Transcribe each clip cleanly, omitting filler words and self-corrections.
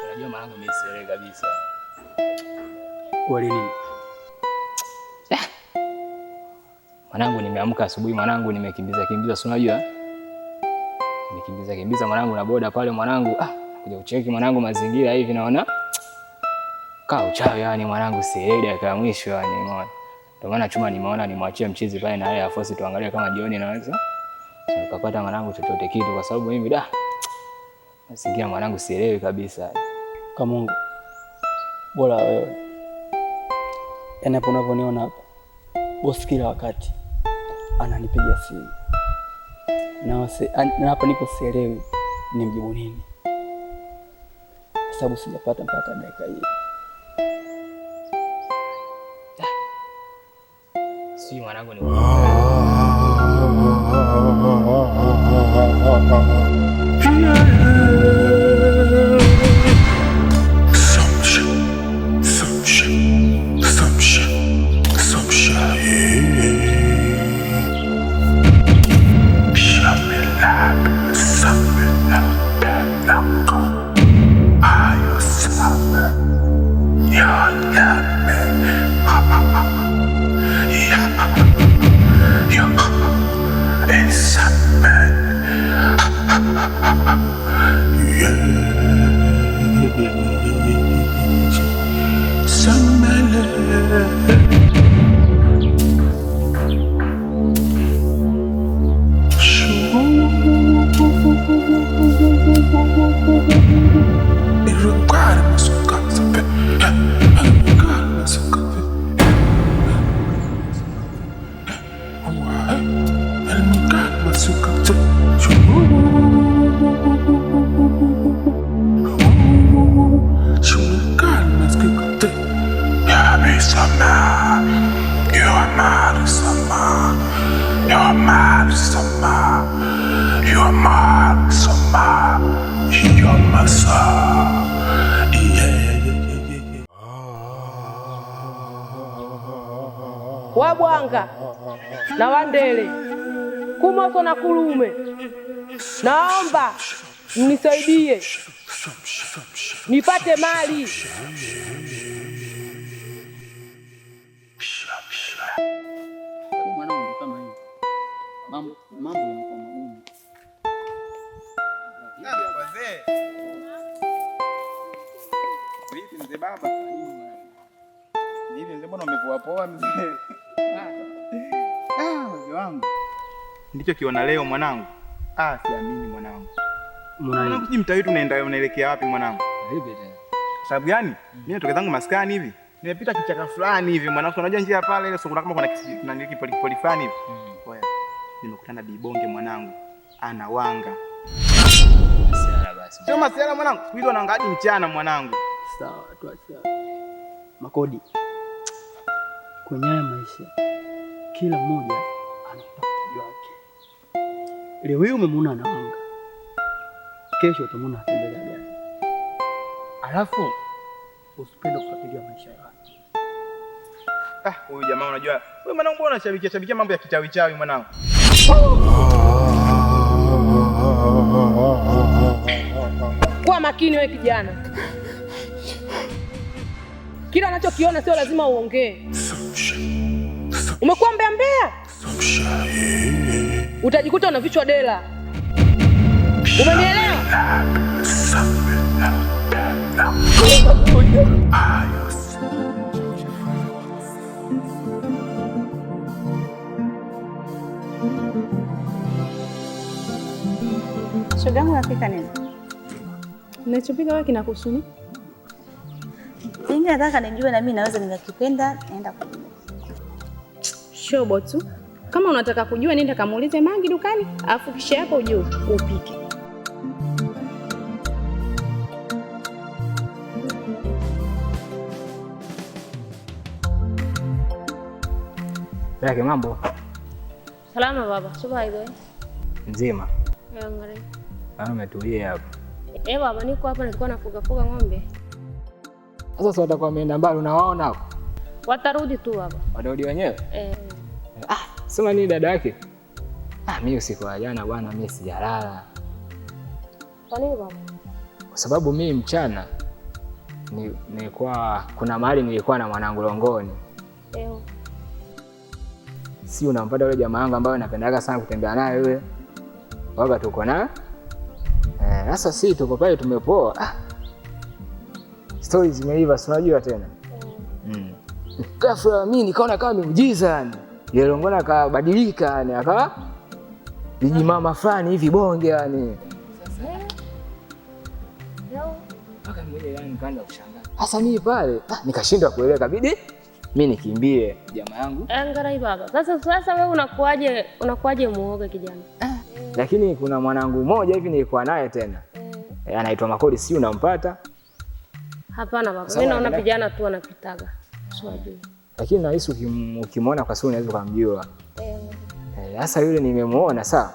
Unajua mwanangu nimesere kabisa. Kwa nini? Mwanangu nimeamka asubuhi mwanangu nimekimbiza si unajua? Nimekimbiza mwanangu na boda pale mwanangu. Kuja kucheki mwanangu mazingira hivi naona kaa uchawi yani mwanangu sieda ya mwisho yani umeona. Ndio maana chuma nimeona nimwachie mchizi pale na yeye afosi tuangalie kama jioni naweza. Nikapata mwanangu chochote kitu kwa sababu mimi mazingira mwanangu sielewi kabisa. Kamungu. Bora wewe. Yaani hapo unavyoniona hapa. Boss kila wakati ananipigia simu. Na hapa nipo sielewi nimjibu nini. Kwa sababu sijapata mpaka dakika hii. Si mwanangu ni Wabwanga na Wandele Kumoso na Kulume, naomba mnisaidie nipate mali. Mambo yanakuwa magumu. Wazee. Vipi mzee baba? Hivi mzee mbona umepoa poa mzee? Mzee wangu. Ndicho kiona leo mwanangu. Siamini mwanangu. Mwanangu siji mtaa wetu unaelekea wapi mwanangu? Vipi tena? Sababu gani? Mimi natoka zangu maskani hivi. Nimepita kichaka fulani hivi mwanangu. Unajua njia pale ile sokoni kama kuna poli fulani hivi. Oya. Nimekutana bibonge mwanangu. Ana wanga. Masiara basi. Sio masiara mwanangu. Siku hizo wanaanga hadi mchana mwanangu. Sawa, tuacha. Makodi. Kwenye haya maisha kila mmoja anatafuta wake. Leo hii umemwona na wanga. Kesho utamwona atembelea gari. Alafu usipende kufuatilia maisha yako. Huyu jamaa unajua. Wewe mwanangu mbona unashabikia mambo ya kichawi mwanangu? Kuwa makini wewe kijana. Kila anachokiona sio lazima uongee. Umekuwa mbea mbea, utajikuta una vichwa dela. Umenielewa? Shogangu, unapika nini? Ninachopika wewe kinakuhusu nini? Mimi nataka nijue na mimi naweza nikakipenda naenda kujua. Shobo tu. Kama unataka kujua nenda kamuulize Mangi dukani, afu kisha hapo uje upike. Yake mambo? Salama baba, suba hiyo. Nzima. Ngare. Ana umetulia hapo. Baba, niko hapa nilikuwa nafuga ng'ombe. Sasa watakuwa wameenda mbali unawaona hapo? Watarudi tu baba. Watarudi wenyewe? Sema nini dada yake? Mimi usiku wa jana bwana mimi sijalala. Kwa nini baba? Kwa sababu mimi mchana nilikuwa kuna mahali nilikuwa na mwanangu Longoni. Si unampata yule jamaa wangu ambaye napendaga sana kutembea naye yule. Waga tuko na sasa si tuko pale tumepoa. Stories zimeiva si unajua tena. Ghafla mimi nikaona kama miujiza yani. Yule Longoni akabadilika yani akawa biji mama fulani hivi bonge yani. Mpaka mmoja yani kaanza kushangaa. Sasa mimi pale nikashindwa kuelewa, kabidi mimi nikimbie jamaa yangu. Ngara baba. Sasa wewe unakuaje muoga kijana? Lakini kuna mwanangu mmoja hivi nilikuwa naye tena. Anaitwa Makodi, si unampata? Hapana baba. Mimi naona vijana tu wanapitaga. Siwajui. Lakini nahisi ukimwona kwa sura unaweza kumjua. Sasa yule nimemuona saa.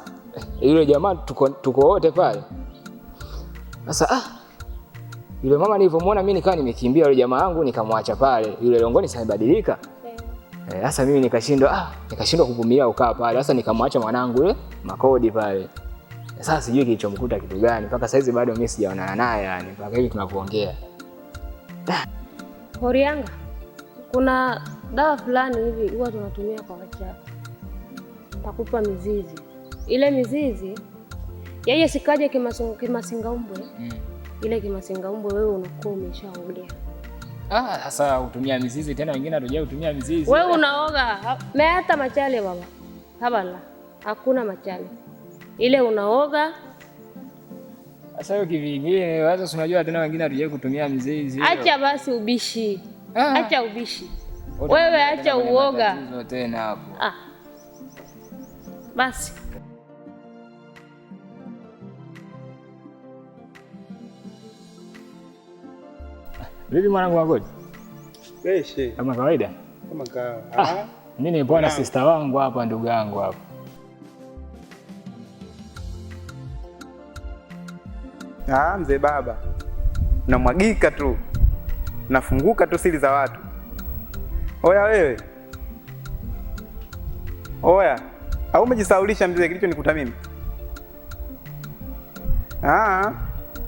Yule jamaa tuko wote pale. Sasa yule mama nilipomuona mimi nikawa nimekimbia yule jamaa wangu nikamwacha pale. Yule Longoni sasa imebadilika. Sasa mimi nikashindwa kuvumilia ukaa pale. Sasa nikamwacha mwanangu yule Makodi pale. Sasa sijui kilichomkuta kitu gani. Mpaka saizi bado mimi sijaonana naye yani. Mpaka hivi tunapoongea. Horianga. Kuna dawa fulani hivi huwa tunatumia kwa wachawi. Takupa mizizi. Ile mizizi yeye sikaje kimasingaumbwe. Ile kimasingaumbwe wewe unakuwa umeshaogea. Sasa utumia mizizi tena, wengine hatujaje kutumia mizizi. Wewe unaoga. Na hata machale baba. Habala. Hakuna machale. Ile unaoga. Sasa hiyo kivingine, waza unajua tena wengine hatujaje kutumia mizizi. Acha basi ubishi. Acha ubishi. Wewe acha uoga. Tena hapo. Basi. Vipi mwanangu Makodi? Fresh. Kama kawaida? Kama kawaida. Mimi nipo na sister wangu hapa, ndugu yangu hapa. Mzee baba. Unamwagika tu. Unafunguka tu siri za watu. Oya wewe. Oya. Au umejisaulisha mzee kilichonikuta mimi?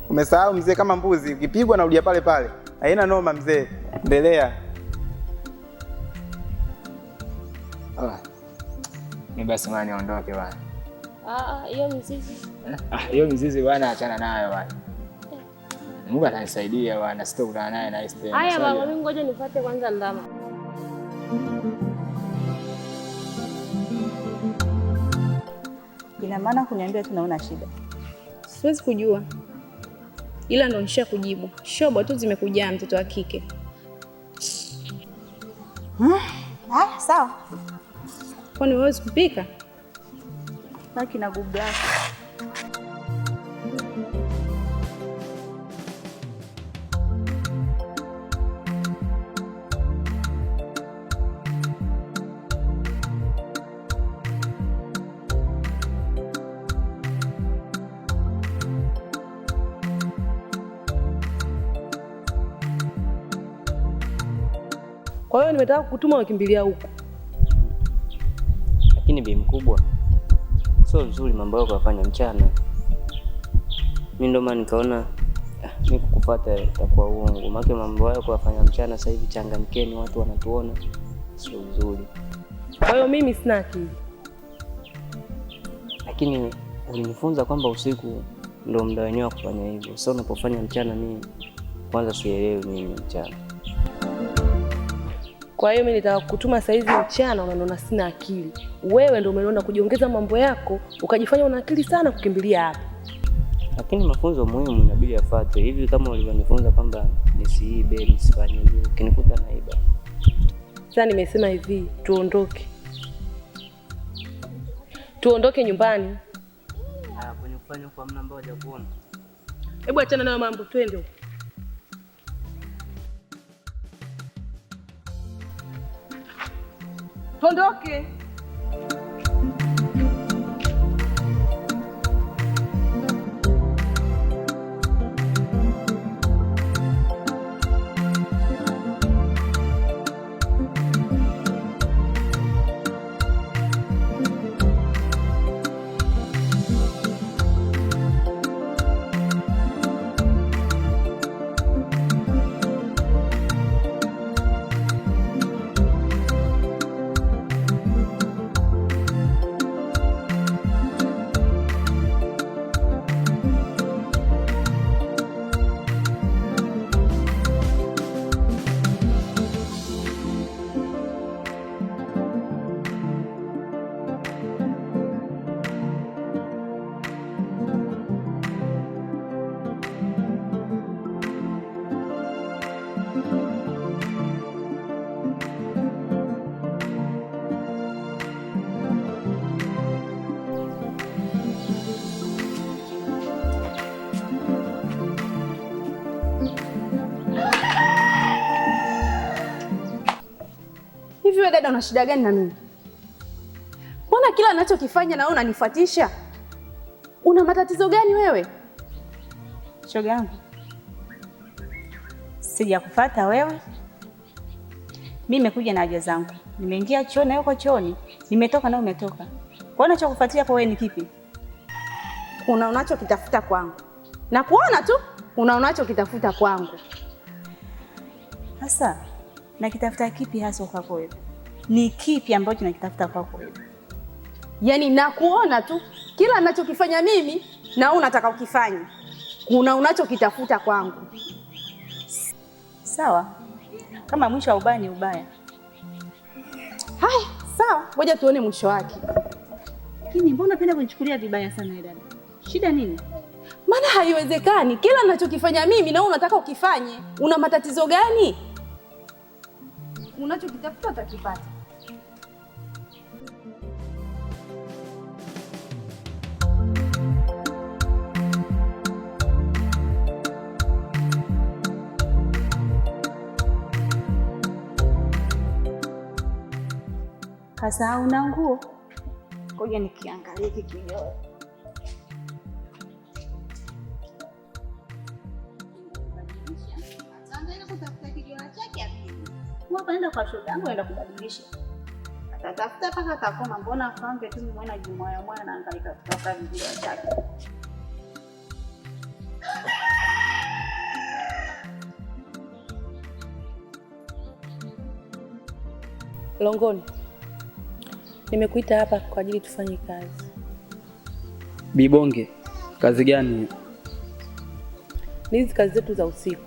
Umesahau mzee, kama mbuzi ukipigwa na ulia pale pale. Haina noma mzee. Endelea. Ni basi mwana niondoke bwana. Hiyo mizizi. Hiyo mizizi bwana achana nayo bwana. Mungu atanisaidia bwana, sitokutana naye na Esther. Haya baba, mimi ngoja nipate kwanza ndama. Ina maana kuniambia tunaona shida? Siwezi kujua. Ila ndo nisha kujibu. Shobo tu zimekujaa mtoto wa kike. Sawa. Kwani huwezi kupika? Baki na gubu yako. Kwa hiyo nimetaka kukutuma wakimbilia huko. Lakini bi mkubwa, sio nzuri mambo yako kufanya mchana. Mimi ndo maana nikaona mimi kukufuata itakuwa uongo. Maana mambo yako kufanya mchana sasa hivi changamkeni, watu wanatuona, sio nzuri. Kwa hiyo mimi sina akili. Lakini ulinifunza kwamba usiku ndio muda wenyewe wa kufanya hivyo. Sasa unapofanya mchana, mimi kwanza sielewi mimi mchana. Kwa hiyo mimi nitaka kukutuma saa hizi mchana, unaona sina akili. Wewe ndio umeona kujiongeza mambo yako, ukajifanya una akili sana kukimbilia hapa. Lakini mafunzo muhimu inabidi yafuatwe. Hivi kama ulivyonifunza kwamba nisiibe, nisifanye hivyo, ukinikuta naiba. Sasa nimesema hivi, tuondoke. Tuondoke nyumbani. Kwenye kufanya huko hamna ambao hajakuona. Hebu achana nayo mambo, twende. Tuondoke. Hivi wewe dada, una shida gani na mimi? Mbona kila ninachokifanya na wewe unanifuatisha? Una matatizo gani wewe? Shoga yangu, sijakufuata wewe. Mimi nimekuja na haja zangu. Nimeingia chooni na yuko chooni. Nimetoka na umetoka. Kwa nini unachokufuatia kwa wewe ni kipi? Una unachokitafuta kwangu. Na kuona tu una unachokitafuta kwangu. Sasa nakitafuta kipi hasa kwako wewe? Ni kipi ambacho nakitafuta kwako wewe? Yaani nakuona tu kila ninachokifanya mimi na wewe unataka ukifanye. Kuna unachokitafuta kwangu. Sawa. Kama mwisho wa ubaya ni ubaya. Haya, sawa. Ngoja tuone mwisho wake. Lakini mbona unapenda kunichukulia vibaya sana wewe dada? Shida nini? Maana haiwezekani. Kila ninachokifanya mimi na wewe unataka ukifanye. Una matatizo gani? Unachokitafuta utakipata. Hasa una nguo? Ngoja nikiangalie kikioo. Naenda kwa shoga yangu naenda kubadilisha. Atatafuta paka atakoma, mbona afange tu mwana jumaya mwana na angaika kutafuta video chake. Longoni, nimekuita hapa kwa ajili tufanye kazi. Bibonge, kazi gani? Ni hizi kazi zetu za usiku.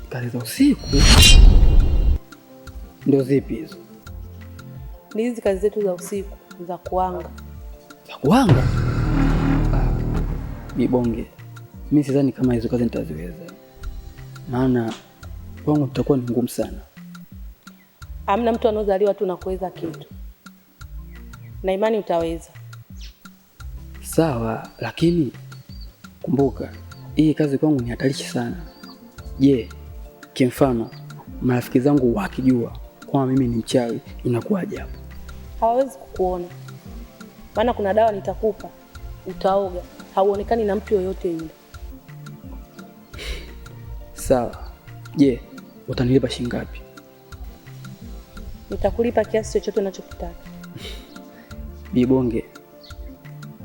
Kazi za usiku? Ndio zipi hizo? Ni hizi kazi zetu za usiku za kuanga. Za kuanga? Bibonge, mimi sidhani kama hizo kazi nitaziweza. Maana kwangu tutakuwa ni ngumu sana. Hamna mtu anozaliwa tu na kuweza kitu. Na imani utaweza. Sawa, lakini kumbuka, hii kazi kwangu ni hatarishi sana. Je, kimfano marafiki zangu wakijua kwamba mimi ni mchawi inakuwaje hapo? Hawawezi kukuona. Maana kuna dawa nitakupa, utaoga, hauonekani na mtu yoyote yule. Sawa. Je, utanilipa shilingi ngapi? Nitakulipa kiasi chochote unachokitaka. Bibonge,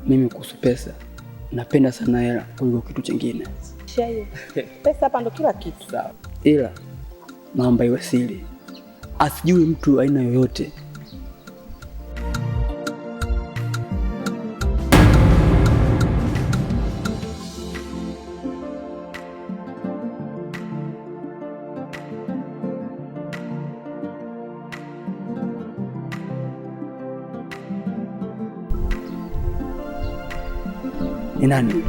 mimi kuhusu pesa napenda sana hela kuliko kitu kingine. Shayo. Pesa hapa ndo kila kitu. Sawa. Ila naomba iwe siri. Asijui mtu aina yoyote Ni nani?